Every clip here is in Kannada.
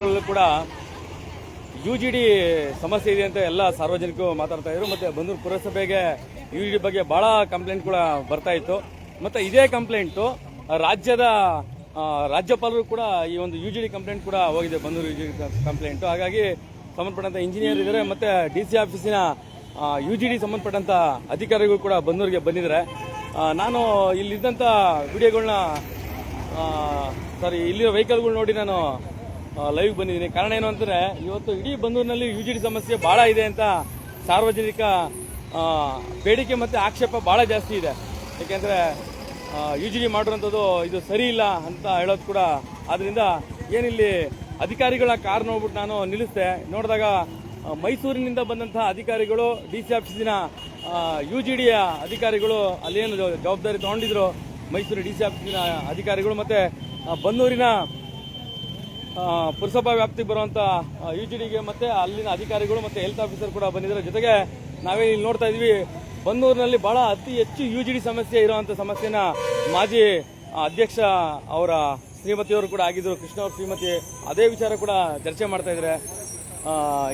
ಕೂಡ UGD ಸಮಸ್ಯೆ ಇದೆ ಅಂತ ಎಲ್ಲ ಸಾರ್ವಜನಿಕರು ಮಾತಾಡ್ತಾ ಇದ್ರು. ಮತ್ತೆ ಬಂದೂರು ಪುರಸಭೆಗೆ UGD ಬಗ್ಗೆ ಬಹಳ ಕಂಪ್ಲೇಂಟ್ ಕೂಡ ಬರ್ತಾ ಇತ್ತು. ಮತ್ತೆ ಇದೇ ಕಂಪ್ಲೇಂಟ್ ರಾಜ್ಯಪಾಲರು ಕೂಡ ಈ ಒಂದು UGD ಕಂಪ್ಲೇಂಟ್ ಕೂಡ ಹೋಗಿದೆ, ಬಂದೂರು UGD ಕಂಪ್ಲೇಂಟ್. ಹಾಗಾಗಿ ಸಂಬಂಧಪಟ್ಟಂತ ಇಂಜಿನಿಯರ್ ಇದ್ದಾರೆ, ಮತ್ತೆ DC ಆಫೀಸಿನ UGD ಸಂಬಂಧಪಟ್ಟಂತ ಅಧಿಕಾರಿಗಳು ಕೂಡ ಬಂದೂರಿಗೆ ಬಂದಿದ್ದಾರೆ. ನಾನು ಇಲ್ಲಿದ್ದಂತ ವಿಡಿಯೋಗಳನ್ನ ಇಲ್ಲಿರೋ ವೆಹಿಕಲ್ಗಳು ನೋಡಿ ನಾನು ಲೈವ್ ಬಂದಿದ್ದೀನಿ. ಕಾರಣ ಏನು ಅಂತಂದ್ರೆ ಇವತ್ತು ಇಡೀ ಬಂದೂರಿನಲ್ಲಿ UGD ಸಮಸ್ಯೆ ಬಹಳ ಇದೆ ಅಂತ ಸಾರ್ವಜನಿಕ ಬೇಡಿಕೆ ಮತ್ತೆ ಆಕ್ಷೇಪ ಬಹಳ ಜಾಸ್ತಿ ಇದೆ. ಯಾಕೆಂದ್ರೆ UGD ಮಾಡಿರುವಂಥದ್ದು ಇದು ಸರಿ ಇಲ್ಲ ಅಂತ ಹೇಳೋದು ಕೂಡ. ಆದ್ರಿಂದ ಏನಿಲ್ಲಿ ಅಧಿಕಾರಿಗಳ ಕಾರ್ ನೋಡ್ಬಿಟ್ಟು ನಾನು ನಿಲ್ಲಿಸಿದೆ. ನೋಡಿದಾಗ ಮೈಸೂರಿನಿಂದ ಬಂದಂತಹ ಅಧಿಕಾರಿಗಳು, DC ಆಫೀಸಿನ UGD ಅಧಿಕಾರಿಗಳು ಅಲ್ಲೇನು ಜವಾಬ್ದಾರಿ ತಗೊಂಡಿದ್ರು, ಮೈಸೂರು DC ಆಫೀಸಿನ ಅಧಿಕಾರಿಗಳು ಮತ್ತೆ ಬಂದೂರಿನ ಪುರಸಭಾ ವ್ಯಾಪ್ತಿಗೆ ಬರುವಂತ UGDಗೆ ಮತ್ತೆ ಅಲ್ಲಿನ ಅಧಿಕಾರಿಗಳು ಮತ್ತೆ ಹೆಲ್ತ್ ಆಫೀಸರ್ ಕೂಡ ಬಂದಿದ್ದಾರೆ. ಜೊತೆಗೆ ನಾವೇ ಇಲ್ಲಿ ನೋಡ್ತಾ ಇದೀವಿ, ಬಂದೂರಿನಲ್ಲಿ ಬಹಳ ಅತಿ ಹೆಚ್ಚು UGD ಸಮಸ್ಯೆ ಇರುವಂತ ಸಮಸ್ಯೆನ ಮಾಜಿ ಅಧ್ಯಕ್ಷ ಅವರ ಶ್ರೀಮತಿಯವರು ಕೂಡ ಆಗಿದ್ರು, ಕೃಷ್ಣ ಅವ್ರ ಶ್ರೀಮತಿ. ಅದೇ ವಿಚಾರ ಕೂಡ ಚರ್ಚೆ ಮಾಡ್ತಾ ಇದ್ದಾರೆ.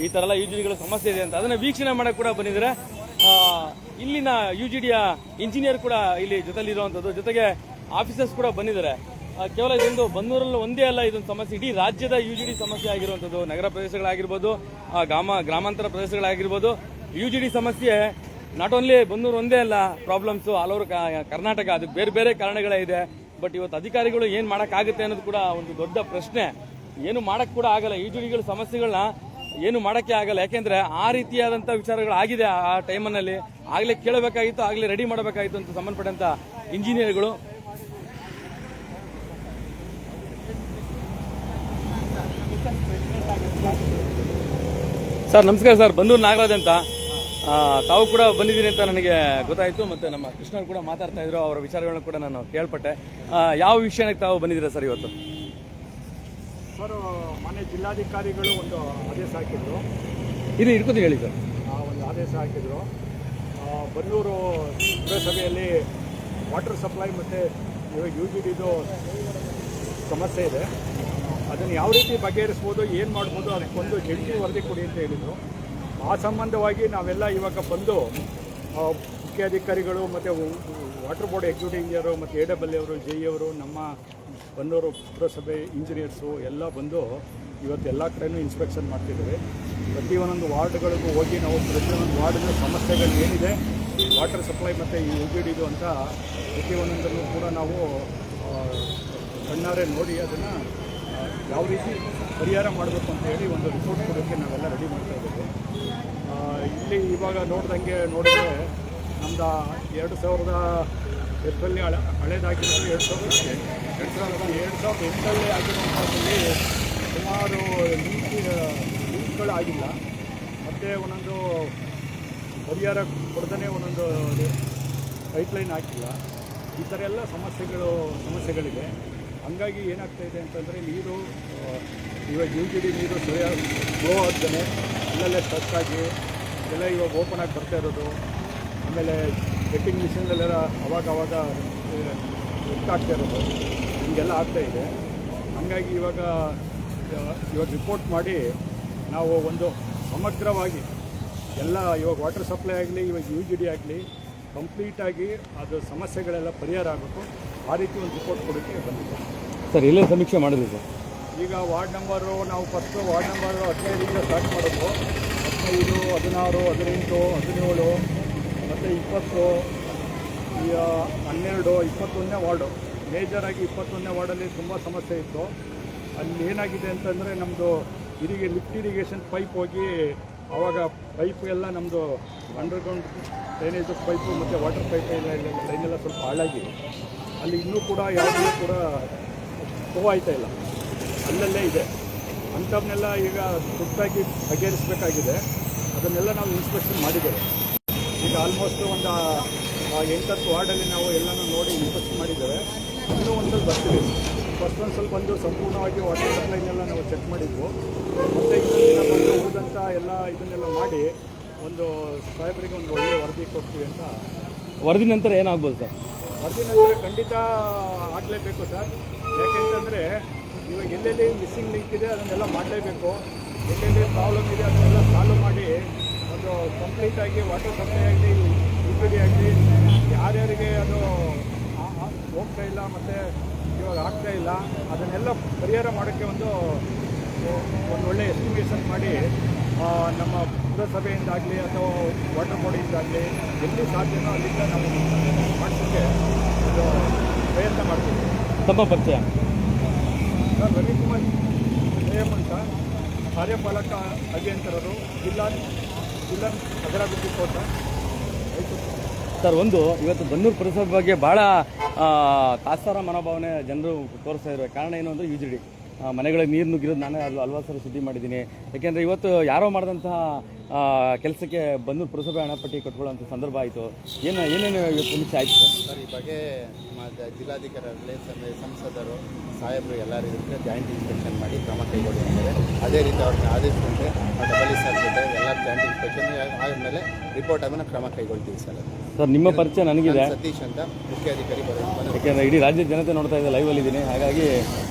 ಈ ತರ ಎಲ್ಲ UGDಗಳ ಸಮಸ್ಯೆ ಇದೆ ಅಂತ ಅದನ್ನ ವೀಕ್ಷಣೆ ಮಾಡಕ್ ಕೂಡ ಬಂದಿದ್ದಾರೆ. ಇಲ್ಲಿನ UGDಯ ಇಂಜಿನಿಯರ್ ಕೂಡ ಇಲ್ಲಿ ಜೊತೆಲಿರುವಂತದ್ದು, ಜೊತೆಗೆ ಆಫೀಸರ್ಸ್ ಕೂಡ ಬಂದಿದ್ದಾರೆ. ಕೇವಲ ಇದೊಂದು ಬಂದೂರಲ್ಲಿ ಒಂದೇ ಅಲ್ಲ, ಇದೊಂದು ಸಮಸ್ಯೆ ಇಡೀ ರಾಜ್ಯದ UGD ಸಮಸ್ಯೆ ಆಗಿರುವಂತದ್ದು. ನಗರ ಪ್ರದೇಶಗಳಾಗಿರ್ಬೋದು, ಗ್ರಾಮಾಂತರ ಪ್ರದೇಶಗಳಾಗಿರ್ಬೋದು, UGD ಸಮಸ್ಯೆ ನಾಟ್ ಓನ್ಲಿ ಬಂದೂರು ಒಂದೇ ಅಲ್ಲ, ಪ್ರಾಬ್ಲಮ್ಸ್ ಆಲ್ ಓವರ್ ಕರ್ನಾಟಕ. ಅದಕ್ಕೆ ಬೇರೆ ಬೇರೆ ಕಾರಣಗಳೇ ಇದೆ. ಬಟ್ ಇವತ್ತು ಅಧಿಕಾರಿಗಳು ಏನ್ ಮಾಡಕ್ಕಾಗುತ್ತೆ ಅನ್ನೋದು ಕೂಡ ಒಂದು ದೊಡ್ಡ ಪ್ರಶ್ನೆ. ಏನು ಮಾಡಕ್ ಕೂಡ ಆಗಲ್ಲ, UGDಗಳ ಸಮಸ್ಯೆಗಳನ್ನ ಏನು ಮಾಡಕ್ಕೆ ಆಗಲ್ಲ. ಯಾಕೆಂದ್ರೆ ಆ ರೀತಿಯಾದಂತ ವಿಚಾರಗಳು ಆಗಿದೆ. ಆ ಟೈಮಲ್ಲಿ ಆಗ್ಲೇ ಕೇಳಬೇಕಾಗಿತ್ತು, ಆಗ್ಲೇ ರೆಡಿ ಮಾಡಬೇಕಾಗಿತ್ತು ಅಂತ ಸಂಬಂಧಪಟ್ಟಂತ ಇಂಜಿನಿಯರ್ಗಳು. ಸರ್ ನಮಸ್ಕಾರ ಸರ್, ಬಂದೂರು ನಾಗರಾಜ್ ಅಂತ. ತಾವು ಕೂಡ ಬಂದಿದ್ದೀರಿ ಅಂತ ನನಗೆ ಗೊತ್ತಾಯಿತು. ಮತ್ತೆ ನಮ್ಮ ಕೃಷ್ಣನ್ ಕೂಡ ಮಾತಾಡ್ತಾ ಇದ್ರು, ಅವರ ವಿಚಾರಗಳನ್ನ ಕೂಡ ನಾನು ಕೇಳ್ಪಟ್ಟೆ. ಯಾವ ವಿಷಯಕ್ಕೆ ತಾವು ಬಂದಿದ್ದೀರಾ ಸರ್ ಇವತ್ತು? ಸರ್, ಮಾನ್ಯ ಜಿಲ್ಲಾಧಿಕಾರಿಗಳು ಒಂದು ಆದೇಶ ಹಾಕಿದ್ರು. ಇದು ಇಟ್ಕೊತೀನಿ ಹೇಳಿ ಸರ್. ಒಂದು ಆದೇಶ ಹಾಕಿದ್ರು. ಬಂದೂರು ಪುರಸಭೆಯಲ್ಲಿ ವಾಟರ್ ಸಪ್ಲೈ ಮತ್ತು UGDದು ಸಮಸ್ಯೆ ಇದೆ. ಅದನ್ನು ಯಾವ ರೀತಿ ಬಗೆಹರಿಸ್ಬೋದು, ಏನು ಮಾಡ್ಬೋದು, ಅದಕ್ಕೊಂದು ಜಂಟಿ ವರದಿ ಕೊಡಿ ಅಂತ ಹೇಳಿದರು. ಆ ಸಂಬಂಧವಾಗಿ ನಾವೆಲ್ಲ ಇವಾಗ ಬಂದು ಮುಖ್ಯಾಧಿಕಾರಿಗಳು ಮತ್ತು ವಾಟರ್ ಬೋರ್ಡ್ ಎಕ್ಸಿಕ್ಯೂಟಿವ್ ಇಂಜಿನಿಯರು ಮತ್ತು AWL ಅವರು, JE ಅವರು, ನಮ್ಮ ಬಂದೂರು ಪುರಸಭೆ ಇಂಜಿನಿಯರ್ಸು ಎಲ್ಲ ಬಂದು ಇವತ್ತು ಎಲ್ಲ ಕಡೆಯೂ ಇನ್ಸ್ಪೆಕ್ಷನ್ ಮಾಡ್ತಿದ್ದೇವೆ. ಪ್ರತಿಯೊಂದೊಂದು ವಾರ್ಡ್ಗಳಿಗೂ ಹೋಗಿ ನಾವು ಪ್ರತಿಯೊಂದು ವಾರ್ಡ್ನ ಸಮಸ್ಯೆಗಳು ಏನಿದೆ, ವಾಟರ್ ಸಪ್ಲೈ ಮತ್ತು ಈ UGDದು ಅಂತ ಪ್ರತಿಯೊಂದನ್ನು ಕೂಡ ನಾವು ಕಣ್ಣಾರೆ ನೋಡಿ ಅದನ್ನು ಯಾವ ರೀತಿ ಪರಿಹಾರ ಮಾಡಬೇಕು ಅಂತ ಹೇಳಿ ಒಂದು ರಿಪೋರ್ಟ್ ಕೊಡೋಕ್ಕೆ ನಾವೆಲ್ಲ ರೆಡಿ ಮಾಡ್ತಾ ಇದ್ದೇವೆ. ಇಲ್ಲಿ ಇವಾಗ ನೋಡಿದ್ರೆ ನಮ್ದು 2000 ಎಷ್ಟರಲ್ಲಿ ಹಳೇದಾಗಿರೋದು 2008ರಲ್ಲಿ ಆಗಿರುವಂಥದ್ದಲ್ಲಿ ಸುಮಾರು ಲಿಂಕ್ಗಳಾಗಿಲ್ಲ. ಮತ್ತು ಒಂದೊಂದು ಪರಿಹಾರ ಕೊಡ್ದೇ ಒಂದೊಂದು ಪೈಪ್ಲೈನ್ ಹಾಕಿಲ್ಲ. ಈ ಥರ ಎಲ್ಲ ಸಮಸ್ಯೆಗಳಿದೆ. ಹಂಗಾಗಿ ಏನಾಗ್ತಾಯಿದೆ ಅಂತಂದರೆ ನೀರು ಇವಾಗ UGD ನೀರು ಸರಿಯಾಗಿ ಫ್ಲೋ ಆಗ್ತಾನೆ, ಅಲ್ಲಲ್ಲೇ ಸ್ಟಕ್ ಆಗಿ ಎಲ್ಲ ಇವಾಗ ಓಪನ್ ಆಗಿ ಬರ್ತಾ ಇರೋದು. ಆಮೇಲೆ ಗೆಟ್ಟಿಂಗ್ ಮಿಷಿನ್ಗಳೆಲ್ಲ ಅವಾಗ ಆಗ್ತಾ ಇರೋದು, ಹೀಗೆಲ್ಲ ಆಗ್ತಾಯಿದೆ. ಹಾಗಾಗಿ ಇವಾಗ ರಿಪೋರ್ಟ್ ಮಾಡಿ ನಾವು ಒಂದು ಸಮಗ್ರವಾಗಿ ಎಲ್ಲ ಇವಾಗ ವಾಟರ್ ಸಪ್ಲೈ ಆಗಲಿ, ಇವಾಗ UGD ಆಗಲಿ ಕಂಪ್ಲೀಟಾಗಿ ಅದು ಸಮಸ್ಯೆಗಳೆಲ್ಲ ಪರಿಹಾರ ಆಗಬೇಕು. ಆ ರೀತಿ ಒಂದು ರಿಪೋರ್ಟ್ ಕೊಡೋಕ್ಕೆ ಬಂದಿದೆ ಸರ್. ಎಲ್ಲೇ ಸಮೀಕ್ಷೆ ಮಾಡಿದ್ರಿ ಸರ್? ಈಗ ವಾರ್ಡ್ ನಂಬರು ನಾವು ಫಸ್ಟು ವಾರ್ಡ್ ನಂಬರ್ 15ರಿಂದ ಸ್ಟಾರ್ಟ್ ಮಾಡೋದು. 15, 16, 18, 17 ಮತ್ತು 20, 12, 21ನೇ ವಾರ್ಡು. ಮೇಜರಾಗಿ 21ನೇ ವಾರ್ಡಲ್ಲಿ ತುಂಬ ಸಮಸ್ಯೆ ಇತ್ತು. ಅಲ್ಲಿ ಏನಾಗಿದೆ ಅಂತಂದರೆ ನಮ್ಮದು ಲಿಫ್ಟ್ ಇರಿಗೇಷನ್ ಪೈಪ್ ಹೋಗಿ ಆವಾಗ ಪೈಪ್ ಎಲ್ಲ ನಮ್ಮದು ಅಂಡರ್ಗ್ರೌಂಡ್ ಡ್ರೈನೇಜ್ ಪೈಪು ಮತ್ತು ವಾಟರ್ ಪೈಪ್ ಲೈನೆಲ್ಲ ಸ್ವಲ್ಪ ಹಾಳಾಗಿ ಅಲ್ಲಿ ಇನ್ನೂ ಕೂಡ ಯಾವುದೂ ಕೂಡ ಫ್ಲೋ ಆಯ್ತಾ ಇಲ್ಲ, ಅಲ್ಲಲ್ಲೇ ಇದೆ. ಅಂಥವನ್ನೆಲ್ಲ ಈಗ ತುರ್ತಾಗಿ ಬಗೆಹರಿಸಬೇಕಾಗಿದೆ. ಅದನ್ನೆಲ್ಲ ನಾವು ಇನ್ಸ್ಪೆಕ್ಷನ್ ಮಾಡಿದ್ದೇವೆ. ಈಗ ಆಲ್ಮೋಸ್ಟ್ ಒಂದು 8-10 ವಾರ್ಡಲ್ಲಿ ನಾವು ಎಲ್ಲನೂ ನೋಡಿ ಇನ್ಸ್ಪೆಕ್ಷನ್ ಮಾಡಿದ್ದೇವೆ. ಇನ್ನೂ ಒಂದಲ್ಲಿ ಬರ್ತೀವಿ. ಫಸ್ಟ್ ಒಂದು ಸ್ವಲ್ಪ ಒಂದು ಸಂಪೂರ್ಣವಾಗಿ ವಾಟರ್ ಸಪ್ಲೈನೆಲ್ಲ ನಾವು ಚೆಕ್ ಮಾಡಿದ್ವು. ಮತ್ತು ಇನ್ನೊಂದಿನ ಬಂದು ಉಳಿದಂಥ ಎಲ್ಲ ಇದನ್ನೆಲ್ಲ ಮಾಡಿ ಒಂದು ಸಾಹೇಬರಿಗೆ ಒಂದು ಒಳ್ಳೆಯ ವರದಿ ಕೊಡ್ತೀವಿ ಅಂತ. ವರದಿ ನಂತರ ಏನಾಗ್ಬೋದು ಸರ್? ವರದಿ ನಂತರ ಖಂಡಿತ ಆಗಲೇಬೇಕು ಸರ್. ಯಾಕೆಂತಂದರೆ ಇವಾಗ ಎಲ್ಲೆಲ್ಲಿ ಮಿಸ್ಸಿಂಗ್ ಲಿಂಕ್ ಇದೆ ಅದನ್ನೆಲ್ಲ ಮಾಡಲೇಬೇಕು. ಎಲ್ಲೆಲ್ಲಿ ಪ್ರಾಬ್ಲಮ್ ಇದೆ ಅದನ್ನೆಲ್ಲ ಸಾಲ್ವ್ ಮಾಡಿ ಒಂದು ಕಂಪ್ಲೀಟಾಗಿ ವಾಟರ್ ಸಪ್ಲೈ ಆಗಲಿ ಯುಟಿಲಿಟಿ ಆಗಲಿ ಯಾರ್ಯಾರಿಗೆ ಅದು ಹೋಗ್ತಾ ಇಲ್ಲ ಮತ್ತು ಇವಾಗ ಆಗ್ತಾ ಇಲ್ಲ ಅದನ್ನೆಲ್ಲ ಪರಿಹಾರ ಮಾಡೋಕ್ಕೆ ಒಂದು ಒಳ್ಳೆಯ ಎಸ್ಟಿಮೇಷನ್ ಮಾಡಿ ನಮ್ಮ ಪುರಸಭೆಯಿಂದಾಗಲಿ ಅಥವಾ ವಾಟರ್ ಬಾಡಿಯಿಂದಾಗಲಿ ಎಲ್ಲಿ ಸಾಧ್ಯನೋ ಅಲ್ಲಿಂದ ನಾವು ಮಾಡಿಸೋಕ್ಕೆ ಒಂದು ಪ್ರಯತ್ನ ಮಾಡ್ತೀವಿ. ತಮ್ಮ ಪರಿಚಯ? ಸರ್ ರವಿಕುಮಾರ್ ಜಯಂ ಅಂತ, ಕಾರ್ಯಪಾಲಕ ಅಭಿಯಂತರರು, ಜಿಲ್ಲಾ ನಗರಾಭಿವೃದ್ಧಿ ಕೋಟ, ಮೈಸೂರು. ಸರ್, ಇವತ್ತು ಬನ್ನೂರು ಪುರಸಭೆ ಬಗ್ಗೆ ಭಾಳ ತಾತ್ಸಾರ ಮನೋಭಾವನೆ ಜನರು ತೋರಿಸ್ತಾ ಇರೋ ಕಾರಣ ಏನು ಅಂದರೆ UGD ಮನೆಗಳಿಗೆ ನೀರು ನುಗ್ಗಿರೋದು ನಾನೇ ಹಲವಾರು ಸಲ ಸುದ್ದಿ ಮಾಡಿದ್ದೀನಿ. ಯಾಕೆಂದರೆ ಇವತ್ತು ಯಾರೋ ಮಾಡಿದಂತಹ ಕೆಲಸಕ್ಕೆ ಬನ್ನೂರು ಪುರಸಭೆ ಹಣಪಟ್ಟಿ ಕಟ್ಕೊಳ್ಳೋಂಥ ಸಂದರ್ಭ ಆಯಿತು. ಏನೇನು ಇವತ್ತು ನಿಮಿಷ ಆಯಿತು ಸರ್? ಈ ಬಗ್ಗೆ ಜಿಲ್ಲಾಧಿಕಾರಿಗಳೇ ಸಂಸದರು ಸಾಹೇಬರು ಎಲ್ಲರೂ ಇರುತ್ತೆ ಜಾಯಿಂಟ್ ಇನ್ಸ್ಪೆಕ್ಷನ್ ಮಾಡಿ ಕ್ರಮ ಕೈಗೊಳ್ಳಿದ್ದಾರೆ. ಅದೇ ರೀತಿ ಅವ್ರನ್ನ ಆದೇಶದಂತೆ ಡಬಲ್ ಸರ್ ಜೊತೆ ಎಲ್ಲ ಜಾಯಿಂಟ್ ಇನ್ಸ್ಪೆಕ್ಷನ್ ಆದಮೇಲೆ ರಿಪೋರ್ಟ್ ಆದಮೇಲೆ ಕ್ರಮ ಕೈಗೊಳ್ತೀವಿ ಸರ್. ನಿಮ್ಮ ಪರಿಚಯ ನನಗಿದೆ, ಸತೀಶ್ ಅಂತ ಮುಖ್ಯಾಧಿಕಾರಿ ಬರೋದು. ಯಾಕೆಂದರೆ ಇಡೀ ರಾಜ್ಯದ ಜನತೆ ನೋಡ್ತಾ ಇದೆ, ಲೈವಲ್ಲಿದ್ದೀನಿ. ಹಾಗಾಗಿ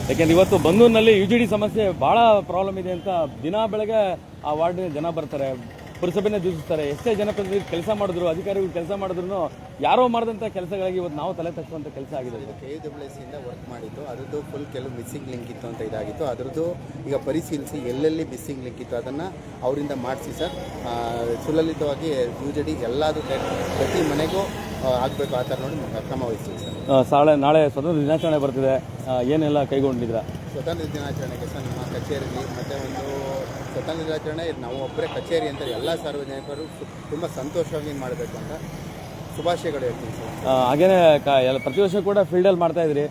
ಯಾಕೆಂದರೆ ಇವತ್ತು ಬನ್ನೂರಿನಲ್ಲಿ UGD ಸಮಸ್ಯೆ ಭಾಳ ಪ್ರಾಬ್ಲಮ್ ಇದೆ ಅಂತ ದಿನ ಬೆಳಗ್ಗೆ ಆ ವಾರ್ಡಿನ ಜನ ಬರ್ತಾರೆ, ಪುರಸಭೆನೇ ದೂಷಿಸ್ತಾರೆ. ಎಷ್ಟೇ ಜನಪ್ರತಿನಿಧಿ ಕೆಲಸ ಮಾಡಿದ್ರು, ಅಧಿಕಾರಿಗಳು ಕೆಲಸ ಮಾಡಿದ್ರು ಯಾರೋ ಮಾಡಿದಂಥ ಕೆಲಸಗಳಿಗೆ ಇವತ್ತು ನಾವು ತಲೆ ತಗ್ಸುವಂಥ ಕೆಲಸ ಆಗಿದೆ. KWS ಇಂದ ವರ್ಕ್ ಮಾಡಿದ್ದು ಅದರದ್ದು ಫುಲ್ ಕೆಲವು ಮಿಸ್ಸಿಂಗ್ ಲಿಂಕ್ ಇತ್ತು ಅಂತ ಇದಾಗಿತ್ತು. ಅದರದ್ದು ಈಗ ಪರಿಶೀಲಿಸಿ ಎಲ್ಲೆಲ್ಲಿ ಮಿಸ್ಸಿಂಗ್ ಲಿಂಕ್ ಇತ್ತು ಅದನ್ನು ಅವರಿಂದ ಮಾಡಿಸಿ ಸರ್. ಸುಲಲಿತವಾಗಿ UGD ಎಲ್ಲದೂ ಪ್ರತಿ ಮನೆಗೂ ಆಗಬೇಕು ಆ ಥರ ನೋಡಿ ಕ್ರಮ ವಹಿಸ್ತೀವಿ ಸರ್. ನಾಳೆ ಸ್ವತಂತ್ರ ದಿನಾಚರಣೆ ಬರ್ತಿದೆ, ಏನೆಲ್ಲ ಕೈಗೊಂಡಿದ್ರ? ಸ್ವತಂತ್ರ ದಿನಾಚರಣೆಗೆ ಸರ್ ನಮ್ಮ ಕಚೇರಿಯಲ್ಲಿ ಮತ್ತು ಒಂದು ಸ್ವತಂತ್ರ ದಿನಾಚರಣೆ ನಾವು ಒಬ್ಬರೇ ಕಚೇರಿ ಅಂತ ಎಲ್ಲ ಸಾರ್ವಜನಿಕರು ತುಂಬ ಸಂತೋಷವಾಗಿ ಮಾಡಬೇಕು ಅಂತ ಶುಭಾಶಯಗಳು ಹೇಳ್ತೀನಿ ಸರ್. ಹಾಗೇನೆ ಪ್ರತಿ ವರ್ಷ ಕೂಡ ಫೀಲ್ಡಲ್ಲಿ ಮಾಡ್ತಾ ಇದ್ರಿ,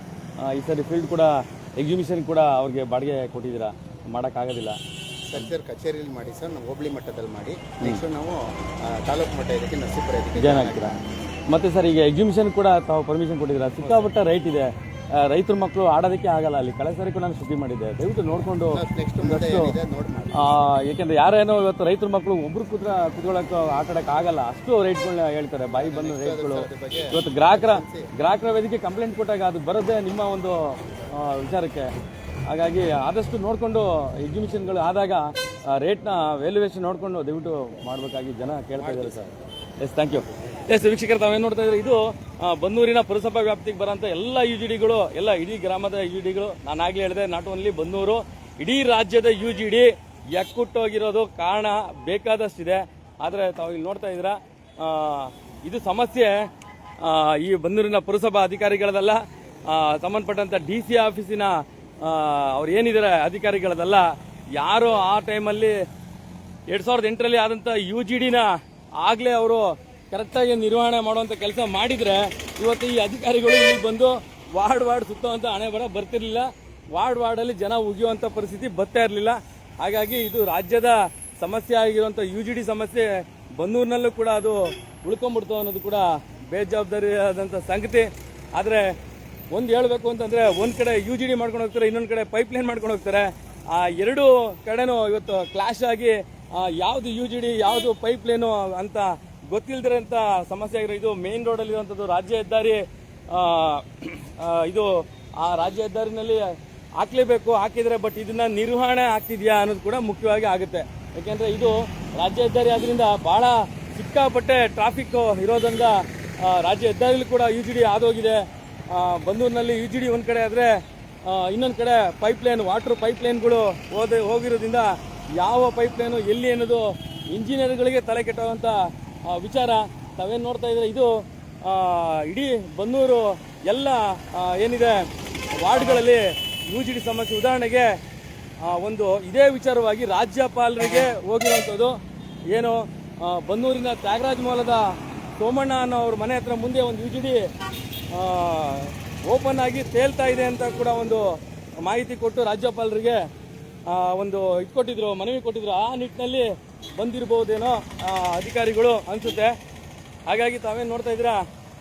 ಈ ಸರಿ ಫೀಲ್ಡ್ ಕೂಡ ಎಕ್ಸಿಬಿಷನ್ ಕೂಡ ಅವ್ರಿಗೆ ಬಾಡಿಗೆ ಕೊಟ್ಟಿದ್ದೀರಾ, ಮಾಡೋಕ್ಕಾಗೋದಿಲ್ಲ ಸರ್? ಕಚೇರಿಯಲ್ಲಿ ಮಾಡಿ ಸರ್, ನಾವು ಹೋಬಳಿ ಮಟ್ಟದಲ್ಲಿ ಮಾಡಿ ನೆಕ್ಸ್ಟ್ ನಾವು ತಾಲೂಕು ಮಟ್ಟ ಇದಕ್ಕೆ ನರಸೀಪುರ ಇದಕ್ಕೆ ಜಾಯ್ನ್ ಆಗ್ತೀರಾ. ಮತ್ತು ಸರ್, ಈಗ ಎಕ್ಸಿಬಿಷನ್ ಕೂಡ ತಾವು ಪರ್ಮಿಷನ್ ಕೊಟ್ಟಿದ್ದೀರಾ, ಸಿಕ್ಕಾಪಟ್ಟೆ ರೈಟ್ ಇದೆ, ರೈತರ ಮಕ್ಕಳು ಆಡೋದಕ್ಕೆ ಆಗಲ್ಲ. ಅಲ್ಲಿ ಕಳೆದ ಸಾರಿ ಕೂಡ ನಾನು ಸುದ್ದಿ ಮಾಡಿದ್ದೆ, ದಯವಿಟ್ಟು ನೋಡಿಕೊಂಡು. ಏಕೆಂದರೆ ಯಾರೇನೋ ಇವತ್ತು ರೈತರ ಮಕ್ಕಳು ಒಬ್ರು ಕುತ್ಕೊಳ್ಳೋಕೆ ಆಟ ಆಡೋಕ್ಕೆ ಆಗಲ್ಲ, ಅಷ್ಟು ರೈಟ್ಗಳನ್ನ ಹೇಳ್ತಾರೆ, ಬಾಯಿ ಬಂದು ರೈಟ್ಗಳು. ಇವತ್ತು ಗ್ರಾಹಕರ ವೇದಿಕೆ ಕಂಪ್ಲೇಂಟ್ ಕೊಟ್ಟಾಗ ಅದು ಬರೋದೇ ನಿಮ್ಮ ಒಂದು ವಿಚಾರಕ್ಕೆ. ಹಾಗಾಗಿ ಆದಷ್ಟು ನೋಡಿಕೊಂಡು ಎಕ್ಸಿಬಿಷನ್ಗಳು ಆದಾಗ ರೇಟ್ನ ವ್ಯಾಲ್ಯೂಯೇಷನ್ ನೋಡಿಕೊಂಡು ದಯವಿಟ್ಟು ಮಾಡಬೇಕಾಗಿ ಜನ ಕೇಳ್ತಾ ಇದ್ದಾರೆ sir. Yes, thank you. Yes ವೀಕ್ಷಕರು, ತಾವೇನು ನೋಡ್ತಾ ಇದ್ದಾರೆ, ಇದು ಬನ್ನೂರಿನ ಪುರಸಭಾ ವ್ಯಾಪ್ತಿಗೆ ಬರೋಂಥ ಎಲ್ಲ UGDಗಳು, ಎಲ್ಲ ಇಡೀ ಗ್ರಾಮದ UGDಗಳು. ನಾನು ಆಗಲೇ ಹೇಳಿದೆ, ನಾಟ್ ಓನ್ಲಿ ಬನ್ನೂರು, ಇಡೀ ರಾಜ್ಯದ UGD ಎಕ್ಕುಟ್ಟೋಗಿರೋದು ಕಾರಣ ಬೇಕಾದಷ್ಟಿದೆ. ಆದರೆ ತಾವು ಇಲ್ಲಿ ನೋಡ್ತಾ ಇದ್ದೀರಾ, ಇದು ಸಮಸ್ಯೆ ಈ ಬನ್ನೂರಿನ ಪುರಸಭಾ ಅಧಿಕಾರಿಗಳದಲ್ಲ, ಸಂಬಂಧಪಟ್ಟಂಥ DC ಆಫೀಸಿನ ಅವ್ರು ಏನಿದ್ದಾರೆ ಅಧಿಕಾರಿಗಳದಲ್ಲ. ಯಾರು ಆ ಟೈಮಲ್ಲಿ 2008ರಲ್ಲಿ ಆದಂಥ UGDನ ಆಗಲೇ ಅವರು ಕರೆಕ್ಟಾಗಿ ನಿರ್ವಹಣೆ ಮಾಡುವಂಥ ಕೆಲಸ ಮಾಡಿದರೆ ಇವತ್ತು ಈ ಅಧಿಕಾರಿಗಳು ಇಲ್ಲಿ ಬಂದು ವಾರ್ಡ್ ಸುತ್ತುವಂಥ ಹಣೆ ಬರ ಬರ್ತಿರ್ಲಿಲ್ಲ, ವಾರ್ಡಲ್ಲಿ ಜನ ಉಗಿಯುವಂಥ ಪರಿಸ್ಥಿತಿ ಬರ್ತಾ ಇರಲಿಲ್ಲ. ಹಾಗಾಗಿ ಇದು ರಾಜ್ಯದ ಸಮಸ್ಯೆ ಆಗಿರುವಂಥ UGD ಸಮಸ್ಯೆ ಬನ್ನೂರಿನಲ್ಲೂ ಕೂಡ ಅದು ಉಳ್ಕೊಂಡ್ಬಿಡ್ತು ಅನ್ನೋದು ಕೂಡ ಬೇಜವಾಬ್ದಾರಿ ಆದಂಥ ಸಂಗತಿ. ಆದರೆ ಒಂದು ಹೇಳಬೇಕು ಅಂತಂದರೆ, ಒಂದು ಕಡೆ UGD ಮಾಡ್ಕೊಂಡು ಹೋಗ್ತಾರೆ, ಇನ್ನೊಂದು ಕಡೆ ಪೈಪ್ಲೈನ್ ಮಾಡ್ಕೊಂಡು ಹೋಗ್ತಾರೆ. ಆ ಎರಡೂ ಕಡೆನೂ ಇವತ್ತು ಕ್ಲಾಶ್ ಆಗಿ ಯಾವುದು UGD ಯಾವುದು ಪೈಪ್ಲೈನು ಅಂತ ಗೊತ್ತಿಲ್ಲದಿರೋಂಥ ಸಮಸ್ಯೆ ಆಗಿರೋ. ಇದು ಮೇನ್ ರೋಡಲ್ಲಿರುವಂಥದ್ದು ರಾಜ್ಯ ಹೆದ್ದಾರಿ. ಇದು ಆ ರಾಜ್ಯ ಹೆದ್ದಾರಿನಲ್ಲಿ ಹಾಕ್ಲೇಬೇಕು, ಹಾಕಿದರೆ ಬಟ್ ಇದನ್ನ ನಿರ್ವಹಣೆ ಆಗ್ತಿದೆಯಾ ಅನ್ನೋದು ಕೂಡ ಮುಖ್ಯವಾಗಿ ಆಗುತ್ತೆ. ಯಾಕೆಂದರೆ ಇದು ರಾಜ್ಯ ಹೆದ್ದಾರಿ ಆದ್ರಿಂದ ಭಾಳ ಸಿಕ್ಕಾಪಟ್ಟೆ ಟ್ರಾಫಿಕ್ ಇರೋದ್ರಿಂದ ರಾಜ್ಯ ಹೆದ್ದಾರಿಲಿ ಕೂಡ UGD ಆದೋಗಿದೆ. ಬನ್ನೂರಿನಲ್ಲಿ UGD ಒಂದು ಕಡೆ ಆದರೆ ಇನ್ನೊಂದು ಕಡೆ ಪೈಪ್ಲೈನ್, ವಾಟರ್ ಪೈಪ್ಲೈನ್ಗಳು ಹೋಗಿರೋದ್ರಿಂದ ಯಾವ ಪೈಪ್ಲೈನು ಎಲ್ಲಿ ಅನ್ನೋದು ಇಂಜಿನಿಯರ್ಗಳಿಗೆ ತಲೆ ಕೆಟ್ಟುವಂಥ ವಿಚಾರ. ತಾವೇನು ನೋಡ್ತಾ ಇದ್ರೆ, ಇದು ಇಡೀ ಬನ್ನೂರು ಎಲ್ಲ ಏನಿದೆ ವಾರ್ಡ್ಗಳಲ್ಲಿ UGD ಸಮಸ್ಯೆ. ಉದಾಹರಣೆಗೆ ಒಂದು ಇದೇ ವಿಚಾರವಾಗಿ ರಾಜ್ಯಪಾಲರಿಗೆ ಹೋಗಿರುವಂಥದ್ದು. ಏನು ಬನ್ನೂರಿನ ತ್ಯಾಗರಾಜ ಮೂಲದ ಸೋಮಣ್ಣ ಅನ್ನೋ ಅವ್ರ ಮನೆ ಹತ್ರ ಮುಂದೆ ಒಂದು UGD ಓಪನ್ ಆಗಿ ತೇಲ್ತಾ ಇದೆ ಅಂತ ಕೂಡ ಒಂದು ಮಾಹಿತಿ ಕೊಟ್ಟು ರಾಜ್ಯಪಾಲರಿಗೆ ಒಂದು ಕೊಟ್ಟಿದ್ರು, ಮನವಿ ಕೊಟ್ಟಿದ್ರು. ಆ ನಿಟ್ಟಿನಲ್ಲಿ ಬಂದಿರಬಹುದೇನೋ ಅಧಿಕಾರಿಗಳು ಅನಿಸುತ್ತೆ. ಹಾಗಾಗಿ ತಾವೇನು ನೋಡ್ತಾ ಇದ್ದೀರಾ,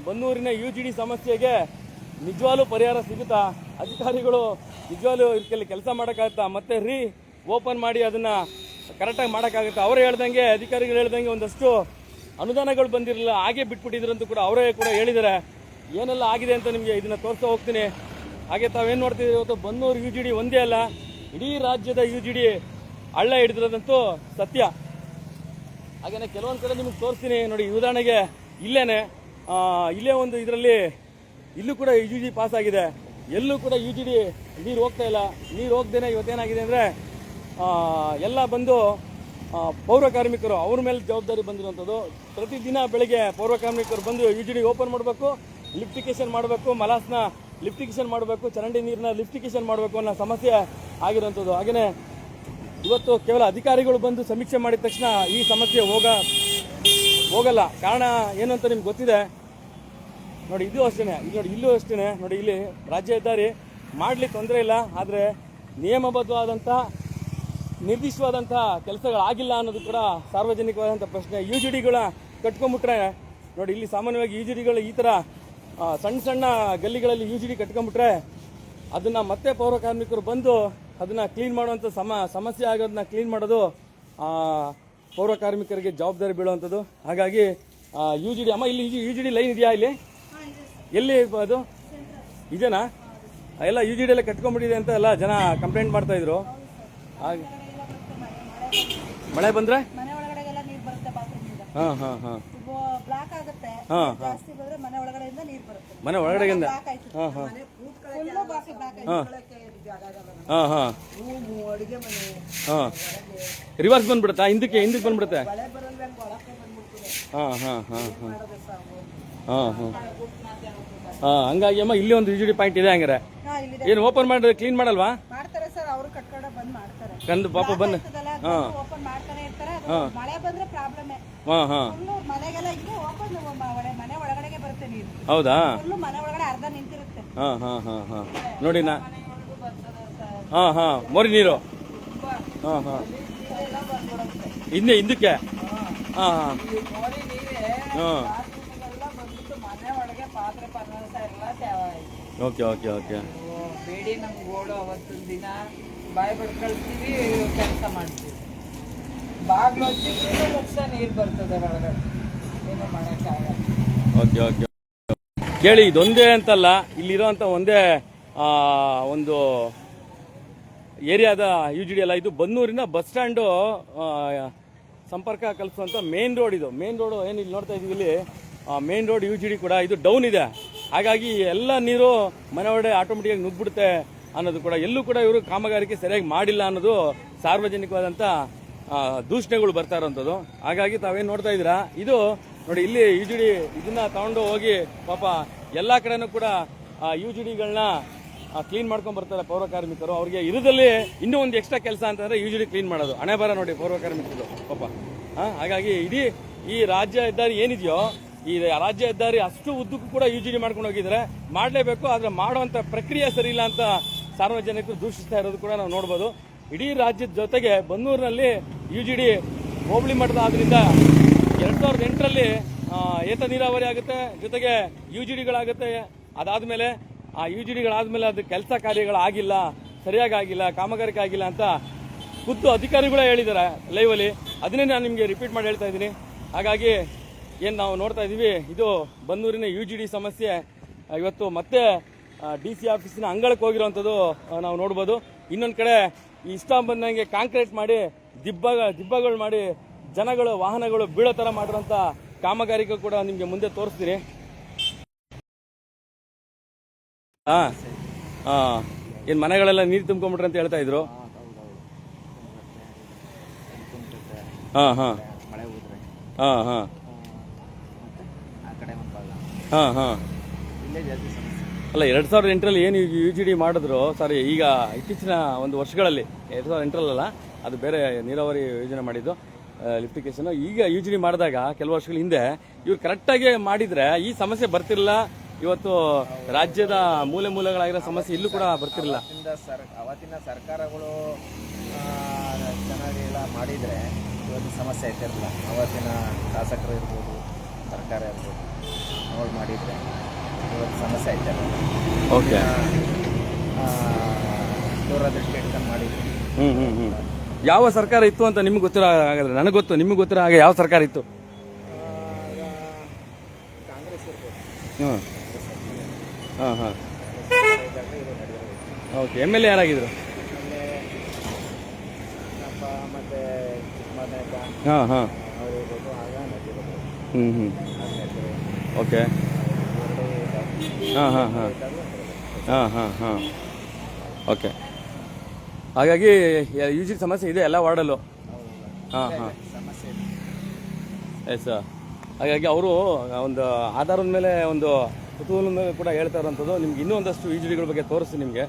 ಬನ್ನೂರಿನ UGD ಸಮಸ್ಯೆಗೆ ನಿಜವಾಗ್ಲೂ ಪರಿಹಾರ ಸಿಗುತ್ತಾ? ಅಧಿಕಾರಿಗಳು ನಿಜವಾಗ್ಲೂ ಇದಕ್ಕೆ ಕೆಲಸ ಮಾಡೋಕ್ಕಾಗುತ್ತಾ? ಮತ್ತೆ ಓಪನ್ ಮಾಡಿ ಅದನ್ನು ಕರೆಕ್ಟಾಗಿ ಮಾಡೋಕ್ಕಾಗುತ್ತಾ? ಅವರೇ ಹೇಳ್ದಂಗೆ, ಅಧಿಕಾರಿಗಳು ಹೇಳ್ದಂಗೆ ಒಂದಷ್ಟು ಅನುದಾನಗಳು ಬಂದಿರಲಿಲ್ಲ, ಹಾಗೆ ಬಿಟ್ಬಿಟ್ಟಿದ್ರು ಅಂತ ಕೂಡ ಅವರೇ ಕೂಡ ಹೇಳಿದ್ದಾರೆ. ಏನೆಲ್ಲ ಆಗಿದೆ ಅಂತ ನಿಮಗೆ ಇದನ್ನು ತೋರಿಸ್ತಾ ಹೋಗ್ತೀನಿ. ಹಾಗೆ ತಾವೇನು ನೋಡ್ತಿದ್ದೀರಿ ಇವತ್ತು ಬನ್ನೂರು UGD ಒಂದೇ ಅಲ್ಲ, ಇಡೀ ರಾಜ್ಯದ UGD ಹಳ್ಳ ಹಿಡಿದಿರೋದಂತೂ ಸತ್ಯ. ಹಾಗೇನೆ ಕೆಲವೊಂದು ಕಡೆ ನಿಮಗೆ ತೋರಿಸ್ತೀನಿ ನೋಡಿ. ಉದಾಹರಣೆಗೆ ಇಲ್ಲೇ ಒಂದು ಇದರಲ್ಲಿ ಇಲ್ಲೂ ಕೂಡ UGD ಪಾಸ್ ಆಗಿದೆ. ಎಲ್ಲೂ ಕೂಡ UGD ನೀರು ಹೋಗ್ತಾ ಇಲ್ಲ. ನೀರು ಹೋಗ್ದೇನೆ ಇವತ್ತೇನಾಗಿದೆ ಅಂದರೆ ಎಲ್ಲ ಬಂದು ಪೌರ ಕಾರ್ಮಿಕರು ಅವ್ರ ಮೇಲೆ ಜವಾಬ್ದಾರಿ ಬಂದಿರುವಂಥದ್ದು. ಪ್ರತಿದಿನ ಬೆಳಗ್ಗೆ ಪೌರ ಕಾರ್ಮಿಕರು ಬಂದು UGD ಓಪನ್ ಮಾಡಬೇಕು, ಲಿಫ್ಟಿಕೇಶನ್ ಮಾಡಬೇಕು, ಮಲಾಸ್ನ ಲಿಫ್ಟಿಕೇಶನ್ ಮಾಡಬೇಕು, ಚರಂಡಿ ನೀರನ್ನ ಲಿಫ್ಟಿಕೇಶನ್ ಮಾಡಬೇಕು ಅನ್ನೋ ಸಮಸ್ಯೆ ಆಗಿರುವಂಥದ್ದು. ಹಾಗೆಯೇ ಇವತ್ತು ಕೇವಲ ಅಧಿಕಾರಿಗಳು ಬಂದು ಸಮೀಕ್ಷೆ ಮಾಡಿದ ತಕ್ಷಣ ಈ ಸಮಸ್ಯೆ ಹೋಗಲ್ಲ. ಕಾರಣ ಏನು ಅಂತ ನಿಮ್ಗೆ ಗೊತ್ತಿದೆ ನೋಡಿ. ಇದು ಅಷ್ಟೇ ನೋಡಿ, ಇಲ್ಲೂ ಅಷ್ಟೇ ನೋಡಿ. ಇಲ್ಲಿ ರಾಜ್ಯ ಹೆದ್ದಾರಿ ಮಾಡಲಿಕ್ಕೆ ತೊಂದರೆ ಇಲ್ಲ, ಆದರೆ ನಿಯಮಬದ್ಧವಾದಂಥ ನಿರ್ದಿಷ್ಟವಾದಂಥ ಕೆಲಸಗಳಾಗಿಲ್ಲ ಅನ್ನೋದು ಕೂಡ ಸಾರ್ವಜನಿಕವಾದಂಥ ಪ್ರಶ್ನೆ. UGDಗಳ ಕಟ್ಕೊಂಡ್ಬಿಟ್ರೆ ನೋಡಿ, ಇಲ್ಲಿ ಸಾಮಾನ್ಯವಾಗಿ UGDಗಳು ಈ ಥರ ಸಣ್ಣ ಗಲ್ಲಿಗಳಲ್ಲಿ UGD ಕಟ್ಕೊಂಡ್ಬಿಟ್ರೆ ಅದನ್ನು ಮತ್ತೆ ಪೌರ ಕಾರ್ಮಿಕರು ಬಂದು ಅದನ್ನು ಕ್ಲೀನ್ ಮಾಡುವಂಥ ಸಮಸ್ಯೆ ಆಗೋದನ್ನ ಕ್ಲೀನ್ ಮಾಡೋದು ಪೌರ ಕಾರ್ಮಿಕರಿಗೆ ಜವಾಬ್ದಾರಿ ಬೀಳುವಂಥದ್ದು. ಹಾಗಾಗಿ UGD ಅಮ್ಮ ಇಲ್ಲಿ UGD ಲೈನ್ ಇದೆಯಾ? ಇಲ್ಲಿ ಎಲ್ಲಿ ಅದು ಇದೇನಾ? ಎಲ್ಲ UGD ಎಲ್ಲ ಕಟ್ಕೊಂಡ್ಬಿಟ್ಟಿದೆ ಅಂತ ಎಲ್ಲ ಜನ ಕಂಪ್ಲೇಂಟ್ ಮಾಡ್ತಾ ಇದ್ರು. ಹಾಗೆ ಮಳೆ ಬಂದ್ರೆ ಮನೆ ಒಳಗಡೆಗೆಲ್ಲ ನೀರು ಬರುತ್ತೆ, ಬಾತ್ರೂಮಿಂದ ಹಾಂ ಹಾಂ ಹಾಂ ಬ್ಲಾಕ್ ಆಗುತ್ತೆ. ಹಾಂ ಜಾಸ್ತಿ ಬಂದ್ರೆ ಮನೆ ಒಳಗಡೆಯಿಂದ ನೀರು ಬರುತ್ತೆ. ಮನೆ ಒಳಗಡೆಯಿಂದ ಬ್ಲಾಕ್ ಆಯ್ತು, ಹಾಂ ಹಾಂ ಫುಲ್ಲು ಬ್ಲಾಕ್ ಆಯ್ತು. ಹಾಂ ಹಾಂ ಅಡುಗೆ ಮನೆ ಹಾಂ ರಿವರ್ಸ್ ಬಂದ್ಬಿಡುತ್ತಾ? ಹಿಂದಕ್ಕೆ ಬಂದ್ಬಿಡುತ್ತೆ. ಮಳೆ ಬರಲ್ಬೇಕು, ಒಳಕ್ಕೆ ಬಂದ್ಬಿಡ್ತದೆ. ಹಾಂ ಹಾಂ ಹಾಂ ಹಾಂ ಮಾಡೋದು ಸಾಕು. ಹಾಂ ಹಾಂ ಹಾಂ ಹಂಗಾಗಿ ಅಮ್ಮ ಇಲ್ಲಿ ಒಂದು UGD ಪಾಯಿಂಟ್ ಇದೆ. ಹಂಗಾರೆ ಹಾ, ಇಲ್ಲಿದೆ. ಏನು ಓಪನ್ ಮಾಡಿ ಕ್ಲೀನ್ ಮಾಡಲ್ವಾ? ಮಾಡ್ತಾರೆ ಸರ್, ಅವರು ಕಟ್ಕೊಂಡ ಬಂದ್ ಮಾಡ್ತಾರೆ. ಕಂದು ಪಾಪ ಬಂದು ಓಪನ್ ಮಾಡ್ತಾನೆ ಇರ್ತಾರೆ. ಅದು ಮಳೆ ಬಂದ್ರೆ ಪ್ರಾಬ್ಲಮ್. ಹಾಂ ಹಾಂ ಫುಲ್ಲು ಮನೆಗೆಲ್ಲ ಇಲ್ಲಿ ಓಪನ್ ಮನೆ ಒಳಗಡೆಗೆ ಬರುತ್ತೆ ನೀರು. ಹೌದಾ? ಫುಲ್ಲು ಮನೆ ಒಳಗಡೆ ಅರ್ಧ ನಿಂತಿರುತ್ತೆ. ಹಾಂ ಹಾಂ ಹಾಂ ಹಾಂ ನೋಡಿ ಹಾಂ ಹಾಂ ಮೋರಿ ನೀರು ಹಾಂ ಹಾಂ ಹಿಂದಕ್ಕೆ ಹಾಂ ಹಾಂ ಹಾಂ ಮನೆ ಒಳಗೆ ಪಾತ್ರೆ ಪದಾರ್ಥ ಎಲ್ಲ ಸೇವ ಆಯ್ತು. Okay okay okay. ಬೇಡಿ ನಮ್ಗೆ ಓಡೋ ಅವತ್ತೊಂದು ದಿನ ಬಾಯಿ ಬಡ್ ಕಳ್ತೀವಿ, ಕೆಲಸ ಮಾಡ್ತೀವಿ. ಬಾಗ್ಲು ಹಚ್ಚಿದ್ರೆ ಲಕ್ಷ ನೀರು ಬರ್ತದೆ ಒಳಗಡೆ, ಏನು ಮಾಡೋಕ್ಕಾಗಲ್ಲ. Okay okay. ಕೇಳಿ, ಇದೊಂದೇ ಅಂತಲ್ಲ, ಇಲ್ಲಿರೋಂಥ ಒಂದೇ ಒಂದು ಏರಿಯಾದ UGD ಅಲ್ಲ ಇದು. ಬನ್ನೂರಿನ ಬಸ್ ಸ್ಟ್ಯಾಂಡು ಸಂಪರ್ಕ ಕಲ್ಪಿಸುವಂಥ ಮೇನ್ ರೋಡ್ ಇದು. ಮೇನ್ ರೋಡು ಏನು ಇಲ್ಲಿ ನೋಡ್ತಾ ಇದೀವಿ, ಇಲ್ಲಿ ಮೇನ್ ರೋಡ್ UGD ಕೂಡ ಇದು ಡೌನ್ ಇದೆ. ಹಾಗಾಗಿ ಎಲ್ಲ ನೀರು ಮನೆ ಒಳಗಡೆ ಆಟೋಮೆಟಿಕಾಗಿ ನುಗ್ಬಿಡುತ್ತೆ ಅನ್ನೋದು ಕೂಡ. ಎಲ್ಲೂ ಕೂಡ ಇವರು ಕಾಮಗಾರಿಕೆ ಸರಿಯಾಗಿ ಮಾಡಿಲ್ಲ ಅನ್ನೋದು ಸಾರ್ವಜನಿಕವಾದಂಥ ದೂಷಣೆಗಳು ಬರ್ತಾ ಇರೋಂಥದ್ದು. ಹಾಗಾಗಿ ತಾವೇನು ನೋಡ್ತಾ ಇದ್ದೀರಾ, ಇದು ನೋಡಿ ಇಲ್ಲಿ UGD ಇದನ್ನ ತಗೊಂಡು ಹೋಗಿ ಪಾಪ ಎಲ್ಲ ಕಡೆನೂ ಕೂಡ UGDಗಳನ್ನ ಕ್ಲೀನ್ ಮಾಡ್ಕೊಂಡು ಬರ್ತಾರೆ ಪೌರ ಕಾರ್ಮಿಕರು. ಅವ್ರಿಗೆ ಇರೋದಲ್ಲಿ ಇನ್ನೂ ಒಂದು ಎಕ್ಸ್ಟ್ರಾ ಕೆಲಸ ಅಂತಂದ್ರೆ UGD ಕ್ಲೀನ್ ಮಾಡೋದು. ಹಣೆ ಬರ ನೋಡಿ ಪೌರ ಕಾರ್ಮಿಕರು ಪಾಪ. ಹಾಗಾಗಿ ಇಡೀ ಈ ರಾಜ್ಯ ಹೆದ್ದಾರಿ ಏನಿದೆಯೋ, ಈ ರಾಜ್ಯ ಹೆದ್ದಾರಿ ಅಷ್ಟು ಉದ್ದಕ್ಕೂ ಕೂಡ UGD ಮಾಡ್ಕೊಂಡು ಹೋಗಿದ್ದಾರೆ. ಮಾಡಲೇಬೇಕು, ಆದರೆ ಮಾಡುವಂಥ ಪ್ರಕ್ರಿಯೆ ಸರಿ ಇಲ್ಲ ಅಂತ ಸಾರ್ವಜನಿಕರು ದೂಷಿಸ್ತಾ ಇರೋದು ಕೂಡ ನಾವು ನೋಡ್ಬೋದು. ಇಡೀ ರಾಜ್ಯದ ಜೊತೆಗೆ ಬನ್ನೂರಿನಲ್ಲಿ UGD ಹೋಬಳಿ ಮಟ್ಟದ ಆದ್ರಿಂದ 2008ರಲ್ಲಿ ಏತ ನೀರಾವರಿ ಆಗುತ್ತೆ, ಜೊತೆಗೆ UGDಗಳಾಗುತ್ತೆ. ಅದಾದಮೇಲೆ ಆ UGDಗಳಾದ್ಮೇಲೆ ಅದು ಕೆಲಸ ಕಾರ್ಯಗಳಾಗಿಲ್ಲ, ಸರಿಯಾಗಿ ಆಗಿಲ್ಲ, ಕಾಮಗಾರಿಕೆ ಆಗಿಲ್ಲ ಅಂತ ಖುದ್ದು ಅಧಿಕಾರಿಗಳೇ ಹೇಳಿದ್ದಾರೆ ಲೈವಲ್ಲಿ. ಅದನ್ನೇ ನಾನು ನಿಮಗೆ ರಿಪೀಟ್ ಮಾಡಿ ಹೇಳ್ತಾ ಇದ್ದೀನಿ. ಹಾಗಾಗಿ ಏನು ನಾವು ನೋಡ್ತಾ ಇದ್ದೀವಿ, ಇದು ಬನ್ನೂರಿನ UGD ಸಮಸ್ಯೆ ಇವತ್ತು ಮತ್ತೆ DC ಆಫೀಸಿನ ಅಂಗಳಕ್ಕೆ ಹೋಗಿರೋವಂಥದ್ದು ನಾವು ನೋಡ್ಬೋದು. ಇನ್ನೊಂದು ಕಡೆ ಇಷ್ಟ ಬಂದಂಗೆ ಕಾಂಕ್ರೀಟ್ ಮಾಡಿ ದಿಬ್ಬಗಳು ಮಾಡಿ ಜನಗಳು ವಾಹನಗಳು ಬೀಳೋ ಥರ ಮಾಡಿರೋಂಥ ಕಾಮಗಾರಿಕೆ ಕೂಡ ನಿಮಗೆ ಮುಂದೆ ತೋರಿಸ್ತೀನಿ. ಏನು ಮನೆಗಳೆಲ್ಲ ನೀರು ತುಂಬ್ಕೊಂಡ್ಬಿಟ್ರೆ ಅಂತ ಹೇಳ್ತಾ ಇದ್ರು. ಹಾಂ ಹಾಂ ಹಾಂ ಹಾಂ ಹಾಂ ಹಾಂ ಅಲ್ಲ 2008ರಲ್ಲಿ ಏನು UGD ಮಾಡಿದ್ರು, ಸಾರಿ ಈಗ ಇತ್ತೀಚಿನ ಒಂದು ವರ್ಷಗಳಲ್ಲಿ 2008ರಲ್ಲ, ಅದು ಬೇರೆ ನೀರಾವರಿ ಯೋಜನೆ ಮಾಡಿದ್ದು ಲಿಫ್ಟಿಕೇಶನ್. ಈಗ UGD ಮಾಡಿದಾಗ ಕೆಲವು ವರ್ಷಗಳ ಹಿಂದೆ ಇವ್ರು ಕರೆಕ್ಟಾಗಿ ಮಾಡಿದ್ರೆ ಈ ಸಮಸ್ಯೆ ಬರ್ತಿರಲಿಲ್ಲ. ಇವತ್ತು ರಾಜ್ಯದ ಮೂಲೆಗಳಾಗಿರೋ ಸಮಸ್ಯೆ ಇಲ್ಲೂ ಕೂಡ ಬರ್ತಿರಲಿಲ್ಲ. ಅವತ್ತಿನ ಸರ್ಕಾರಗಳು ಚೆನ್ನಾಗೆಲ್ಲ ಮಾಡಿದರೆ ಇವತ್ತು ಸಮಸ್ಯೆ ಆಗ್ತಿರಲಿಲ್ಲ. ಅವತ್ತಿನ ಶಾಸಕರು ಇರ್ಬೋದು, ಸರ್ಕಾರ ಇರ್ಬೋದು, ಅವ್ರು ಮಾಡಿದರೆ ಇವತ್ತು ಸಮಸ್ಯೆ ಆಗ್ತಿರಲಿಲ್ಲ. ಓಕೆ, ದೂರದೃಷ್ಟಿ ಇಟ್ಕೊಂಡು ಮಾಡಿದ್ರು. ಯಾವ ಸರ್ಕಾರ ಇತ್ತು ಅಂತ ನಿಮ್ಗೆ ಗೊತ್ತಿರೋ ಹಾಗಾದ್ರೆ? ನನಗೆ ಗೊತ್ತು, ನಿಮ್ಗೆ ಗೊತ್ತಿರೋ ಹಾಗೆ ಯಾವ ಸರ್ಕಾರ ಇತ್ತು? ಕಾಂಗ್ರೆಸ್ ಇರ್ಬೋದು. ಹಾಂ ಹಾಂ ಹಾಂ ಓಕೆ ಎಮ್ ಎಲ್ ಎ ಯಾರಾಗಿದ್ರು? ಆಮೇಲೆ ನಮ್ಮ ಮತ್ತು ಚಿಕ್ಕಮನೆಗ ಹಾಂ ಹಾಂ ಅವರು ಇರ್ಬೋದು, ಆಗ ನದಿರೋದು ಹ್ಞೂ ಓಕೆ ಹಾಂ ಹಾಂ ಹಾಂ ಹಾಂ ಹಾಂ ಹಾಂ ಓಕೆ. ಹಾಗಾಗಿ ಯು ಜಿ ಸಮಸ್ಯೆ ಇದೆ ಎಲ್ಲ ವಾರ್ಡಲ್ಲೂ. ಹಾಂ ಹಾಂ ಸಮಸ್ಯೆ ಎಸ್. ಹಾಗಾಗಿ ಅವರು ಒಂದು ಆಧಾರದ ಮೇಲೆ ಒಂದು ಕುತೂಹಲದ ಮೇಲೆ ಕೂಡ ಹೇಳ್ತಾ ಇರೋಂಥದ್ದು. ನಿಮ್ಗೆ ಇನ್ನೂ ಒಂದಷ್ಟು ಯು ಜಿ ಡಿಗಳ ಬಗ್ಗೆ ತೋರಿಸ್ತೀನಿ ನಿಮಗೆ.